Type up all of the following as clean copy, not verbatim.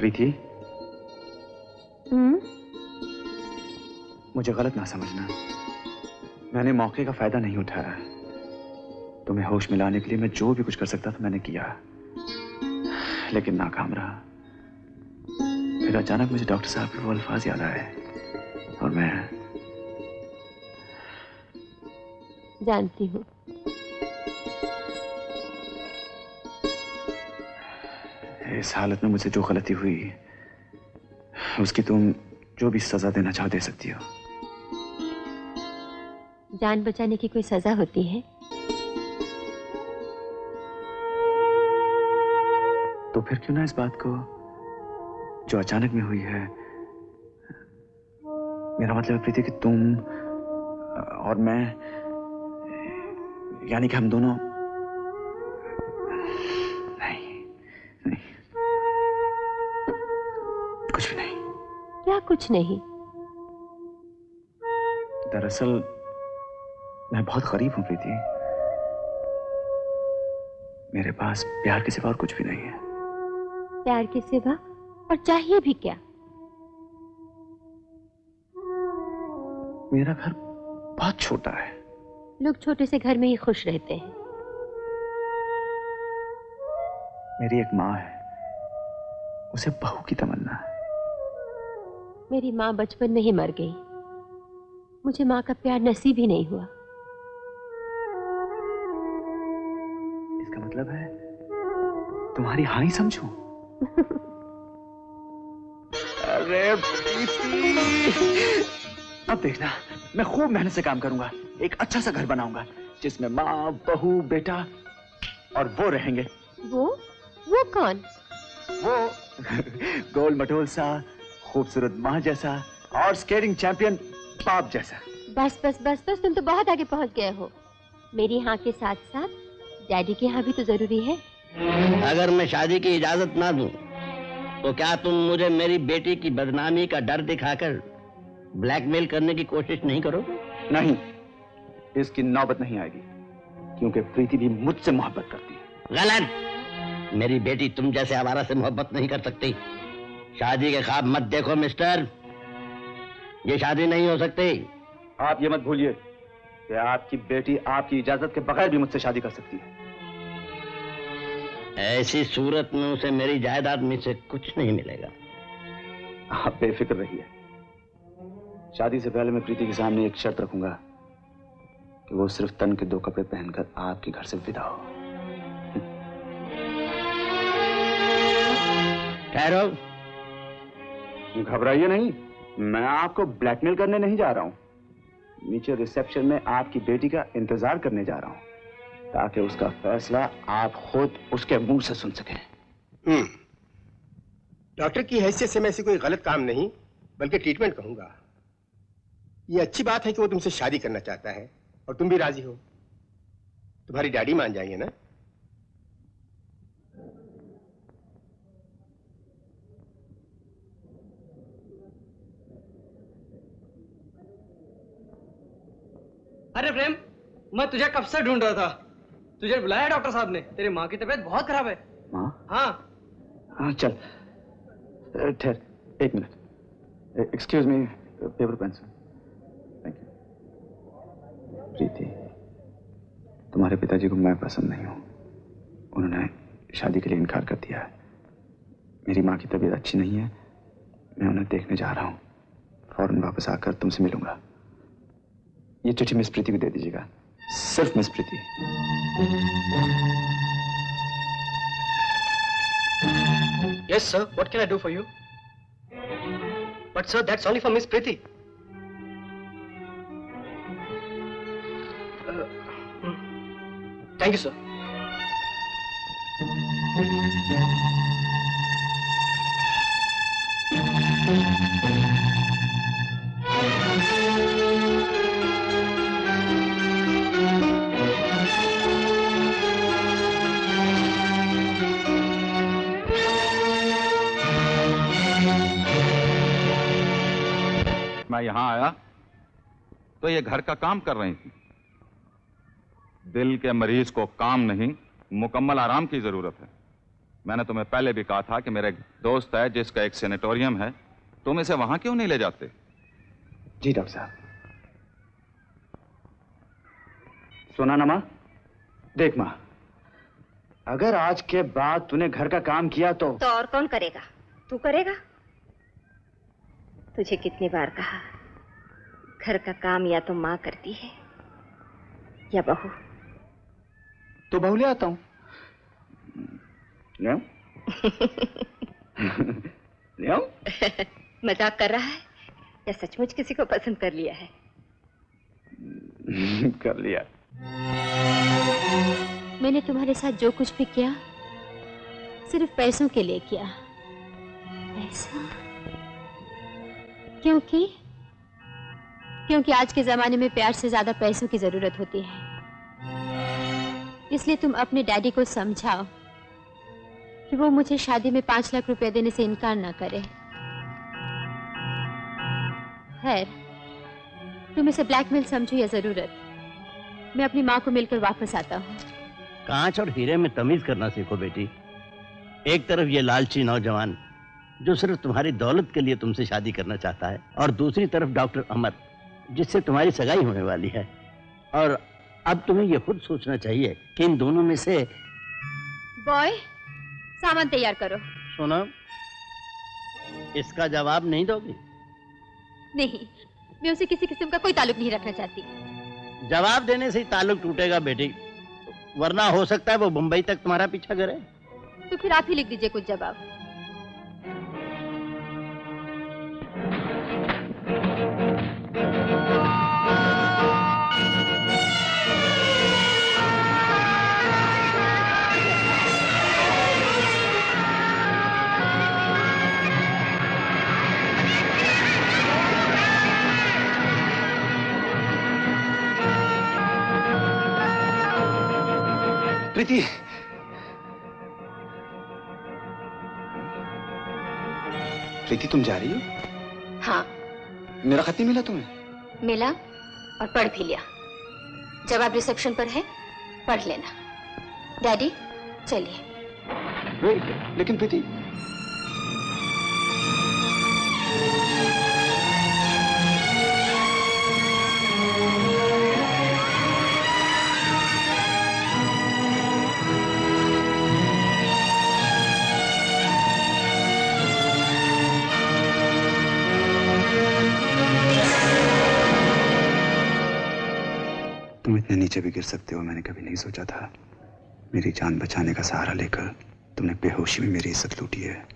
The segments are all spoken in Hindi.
प्रीति, मुझे गलत ना समझना, मैंने मौके का फायदा नहीं उठाया। तुम्हें होश में लाने के लिए मैं जो भी कुछ कर सकता था मैंने किया, लेकिन नाकाम रहा। फिर अचानक मुझे डॉक्टर साहब के वो अल्फाज याद आए और मैं जानती हूँ। इस हालत में मुझसे जो गलती हुई उसकी तुम जो भी सजा देना चाहो दे सकती हो। जान बचाने की कोई सजा होती है? तो फिर क्यों ना इस बात को जो अचानक में हुई है, मेरा मतलब है प्रीति कि तुम और मैं, यानी कि हम दोनों, नहीं, कुछ भी नहीं। क्या कुछ नहीं? दरअसल मैं बहुत गरीब हूं प्रीति, मेरे पास प्यार के सिवा और कुछ भी नहीं है। प्यार के सिवा और चाहिए भी क्या? मेरा घर बहुत छोटा है। लोग छोटे से घर में ही खुश रहते हैं। मेरी एक माँ है, उसे बहू की तमन्ना है। मेरी माँ बचपन में ही मर गई, मुझे माँ का प्यार नसीब ही नहीं हुआ। इसका मतलब है तुम्हारी हाँ ही समझूं? अरे प्रीति, अब देखना मैं खूब मेहनत से काम करूंगा, एक अच्छा सा घर बनाऊंगा जिसमें माँ, बहू, बेटा और वो रहेंगे। वो कौन? वो गोल मटोल सा, खूबसूरत माँ जैसा और स्केटिंग चैंपियन बाप जैसा। बस बस बस बस, तुम तो बहुत आगे पहुंच गए हो। मेरी हाँ के साथ साथ डैडी की हाँ भी तो जरूरी है। अगर मैं शादी की इजाजत ना दूं, तो क्या तुम मुझे मेरी बेटी की बदनामी का डर दिखाकर ब्लैकमेल करने की कोशिश नहीं करोगे? नहीं, इसकी नौबत नहीं आएगी, क्योंकि प्रीति भी मुझसे मोहब्बत करती है। गलत। मेरी बेटी तुम जैसे आवारा से मोहब्बत नहीं कर सकती। शादी के ख्वाब मत देखो मिस्टर, ये शादी नहीं हो सकती। आप ये मत भूलिए कि आपकी बेटी आपकी इजाजत के बगैर भी मुझसे शादी कर सकती है। ऐसी सूरत में उसे मेरी जायदाद में से कुछ नहीं मिलेगा। आप बेफिक्र रहिए, शादी से पहले मैं प्रीति के सामने एक शर्त रखूंगा कि वो सिर्फ तन के 2 कपड़े पहनकर आपके घर से विदा हो। ठहरो, घबराइए नहीं, मैं आपको ब्लैकमेल करने नहीं जा रहा हूं। नीचे रिसेप्शन में आपकी बेटी का इंतजार करने जा रहा हूं, ताकि उसका फैसला आप खुद उसके मुंह से सुन सकें। डॉक्टर की हैसियत से मैं ऐसी कोई गलत काम नहीं बल्कि ट्रीटमेंट कहूंगा। ये अच्छी बात है कि वो तुमसे शादी करना चाहता है और तुम भी राजी हो। तुम्हारी डैडी मान जाएंगे ना? अरे प्रेम, मैं तुझे कब से ढूंढ रहा था। तुझे बुलाया डॉक्टर साहब ने, तेरी माँ की तबीयत बहुत खराब है। माँ? हाँ चल ठहर 1 minute. Excuse me, paper pencil. Thank you. Preeti, तुम्हारे पिताजी को मैं पसंद नहीं हूं, उन्होंने शादी के लिए इनकार कर दिया है। मेरी माँ की तबीयत अच्छी नहीं है, मैं उन्हें देखने जा रहा हूँ। फौरन वापस आकर तुमसे मिलूंगा। ये चिट्ठी मिस प्रीति को दे दीजिएगा, सिर्फ miss Preeti. Yes sir, what can I do for you? But sir, that's only for Miss Preeti. Thank you sir. मैं यहां आया तो ये घर का काम कर रही थी। दिल के मरीज को काम नहीं, मुकम्मल आराम की जरूरत है। मैंने तुम्हें पहले भी कहा था कि मेरा एक दोस्त है जिसका एक सेनेटोरियम है, तुम इसे वहां क्यों नहीं ले जाते? जी डॉक्टर साहब। सुना ना माँ? देख माँ, अगर आज के बाद तूने घर का काम किया तो और कौन करेगा? तू करेगा? तुझे कितनी बार कहा, घर का काम या तो माँ करती है या बहू। तो बहू ले आता हूं। ले आऊं? ले आऊं? मजाक कर रहा है या सचमुच किसी को पसंद कर लिया है? कर लिया। मैंने तुम्हारे साथ जो कुछ भी किया सिर्फ पैसों के लिए किया। पैसा? क्योंकि आज के जमाने में प्यार से ज्यादा पैसों की जरूरत होती है। इसलिए तुम अपने डैडी को समझाओ कि वो मुझे शादी में 5 लाख रुपए देने से इनकार ना करे। खैर, तुम इसे ब्लैकमेल समझो या जरूरत, मैं अपनी माँ को मिलकर वापस आता हूँ। कांच और हीरे में तमीज करना सीखो बेटी। एक तरफ ये लालची नौजवान जो सिर्फ तुम्हारी दौलत के लिए तुमसे शादी करना चाहता है, और दूसरी तरफ डॉक्टर अमर जिससे तुम्हारी सगाई होने वाली है। और अब तुम्हें यह खुद सोचना चाहिए कि इन दोनों में से। बॉय, सामान तैयार करो। सुनो, इसका जवाब नहीं दोगी? नहीं, मैं उसे किसी किस्म का कोई ताल्लुक नहीं रखना चाहती। जवाब देने से ही ताल्लुक टूटेगा बेटी, वरना हो सकता है वो मुंबई तक तुम्हारा पीछा करे। तो फिर आप ही लिख दीजिए कुछ जवाब। प्रीति, प्रीति तुम जा रही हो? हाँ। मेरा खत नहीं मिला तुम्हें? मिला और पढ़ भी लिया। जवाब रिसेप्शन पर है, पढ़ लेना। डैडी चलिए। लेकिन प्रीति, तुम इतने नीचे भी गिर सकते हो मैंने कभी नहीं सोचा था। मेरी जान बचाने का सहारा लेकर तुमने बेहोशी में मेरी इज्जत लूटी है।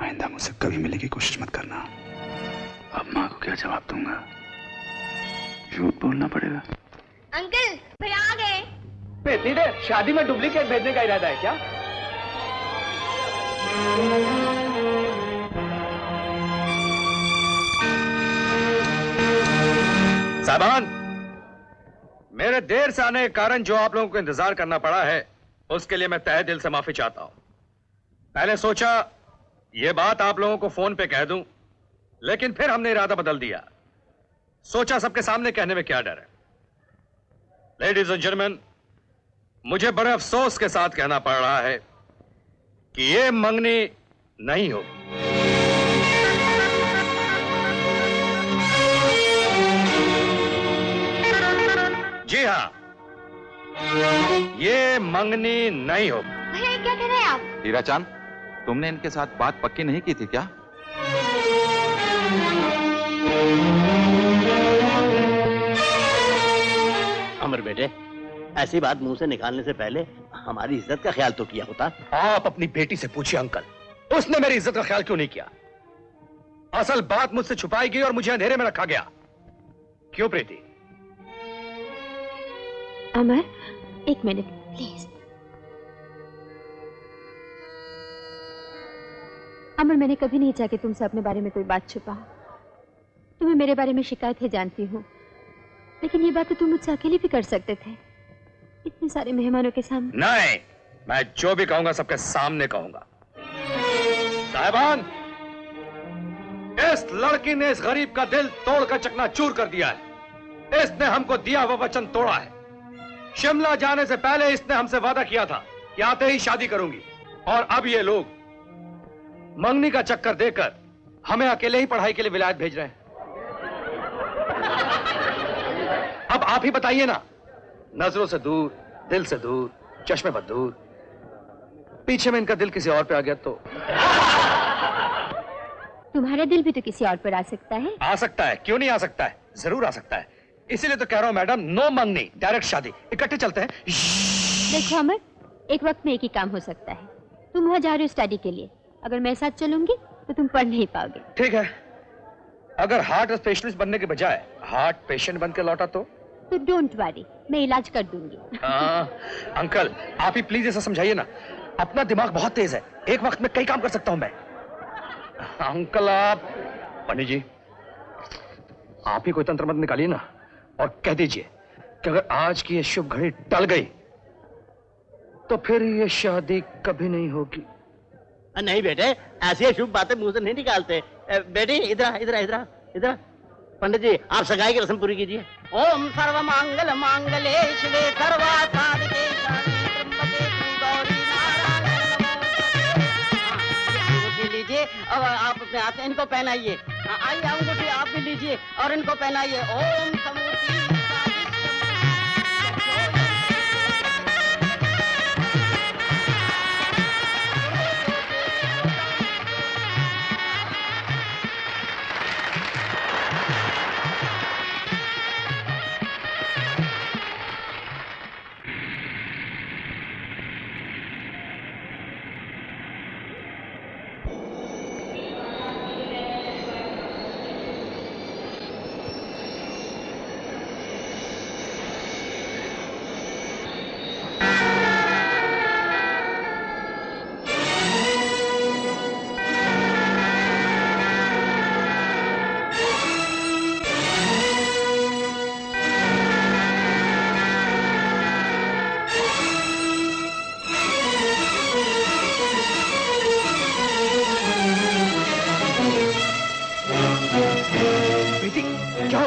आइंदा मुझसे कभी मिलने की कोशिश मत करना। अब माँ को क्या जवाब दूंगा? झूठ बोलना पड़ेगा। अंकल, भैया आ गए। इतनी देर? शादी में डुप्लीकेट भेजने का इरादा है क्या? साहबान, मेरे देर से आने के कारण जो आप लोगों को इंतजार करना पड़ा है उसके लिए मैं तहे दिल से माफी चाहता हूं। पहले सोचा यह बात आप लोगों को फोन पे कह दूं, लेकिन फिर हमने इरादा बदल दिया। सोचा सबके सामने कहने में क्या डर है। लेडीज एंड जेंटलमैन, मुझे बड़े अफसोस के साथ कहना पड़ रहा है कि यह मंगनी नहीं होगी। जी हाँ, ये मंगनी नहीं होगी। भैया क्या कह रहे हैं आप? हीरा चांद, तुमने इनके साथ बात पक्की नहीं की थी क्या? अमर बेटे, ऐसी बात मुंह से निकालने से पहले हमारी इज्जत का ख्याल तो किया होता। आप अपनी बेटी से पूछिए अंकल, उसने मेरी इज्जत का ख्याल क्यों नहीं किया? असल बात मुझसे छुपाई गई और मुझे अंधेरे में रखा गया। क्यों प्रीति? अमर, एक मिनट प्लीज। अमर, मैंने कभी नहीं चाहा कि तुमसे अपने बारे में कोई बात छुपाओ। तुम्हें मेरे बारे में शिकायत है जानती हूँ, लेकिन ये बात तो तुम मुझसे अकेले भी कर सकते थे, इतने सारे मेहमानों के सामने। नहीं, मैं जो भी कहूंगा सबके सामने कहूंगा। साहिबान, इस लड़की ने इस गरीब का दिल तोड़कर चकनाचूर कर दिया है। इसने हमको दिया हुआ वचन तोड़ा है। शिमला जाने से पहले इसने हमसे वादा किया था कि आते ही शादी करूंगी, और अब ये लोग मंगनी का चक्कर देकर हमें अकेले ही पढ़ाई के लिए विलायत भेज रहे हैं। अब आप ही बताइए ना, नजरों से दूर, दिल से दूर, चश्मे पर दूर, पीछे में इनका दिल किसी और पे आ गया तो? तुम्हारा दिल भी तो किसी और पर आ सकता है। आ सकता है, क्यों नहीं आ सकता है, जरूर आ सकता है। इसीलिए तो कह रहा हूं मैडम, नो मंगनी, डायरेक्ट शादी, इकट्ठे चलते हैं। देखो अमर, एक वक्त में एक ही काम हो सकता है। तुम वहां जा रहे हो स्टडी के लिए, अगर मैं साथ चलूंगी तो तुम पढ़ नहीं पाओगे। ठीक है, अगर हार्ट स्पेशलिस्ट बनने के बजाय हार्ट पेशेंट बनकर लौटा तो डोंट वरी, मैं इलाज कर दूंगी। अंकल आप ही प्लीज ऐसा समझाइए ना, अपना दिमाग बहुत तेज है, एक वक्त में कई काम कर सकता हूं मैं। अंकल आप, पंडित जी आप ही कोई तंत्र मंत्र निकालिए ना और कह दीजिए कि अगर आज की ये शुभ घड़ी टल गई तो फिर ये शादी कभी नहीं होगी। नहीं बेटे, ऐसी शुभ बातें मुंह से नहीं निकालते। बेटी इधर इधर इधर इधर, पंडित जी आप सगाई की रस्म पूरी कीजिए। ओम सर्व मांगल मांगले शिवे सर्वा साधिके त्र्यंबके गौरी नारायण नमोस्तुते। लीजिए और आप अपने हाथ में इनको पहनाइए। आइए अंगूठी आप भी लीजिए और इनको पहनाइए। ओम समूर्ति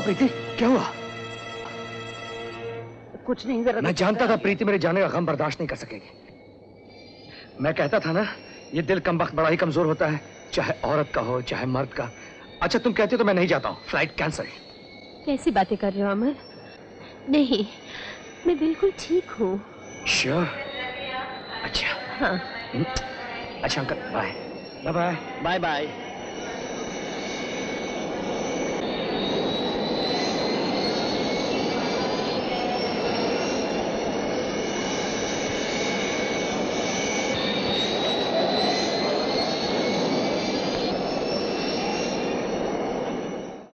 प्रीति, क्या हुआ? कुछ नहीं, जरा मैं जानता था प्रीति मेरे जाने का गम बर्दाश्त नहीं कर सकेगी। मैं कहता था ना, ये दिल कमबख्त बड़ा ही कमजोर होता है, चाहे औरत का हो चाहे मर्द का। अच्छा तुम कहती हो तो मैं नहीं जाता हूँ, फ्लाइट कैंसिल। कैसी बातें कर रहे हो अमर? नहीं, मैं बिल्कुल ठीक हूँ। श्योर? अच्छा हाँ। अच्छा uncle, bye bye bye bye.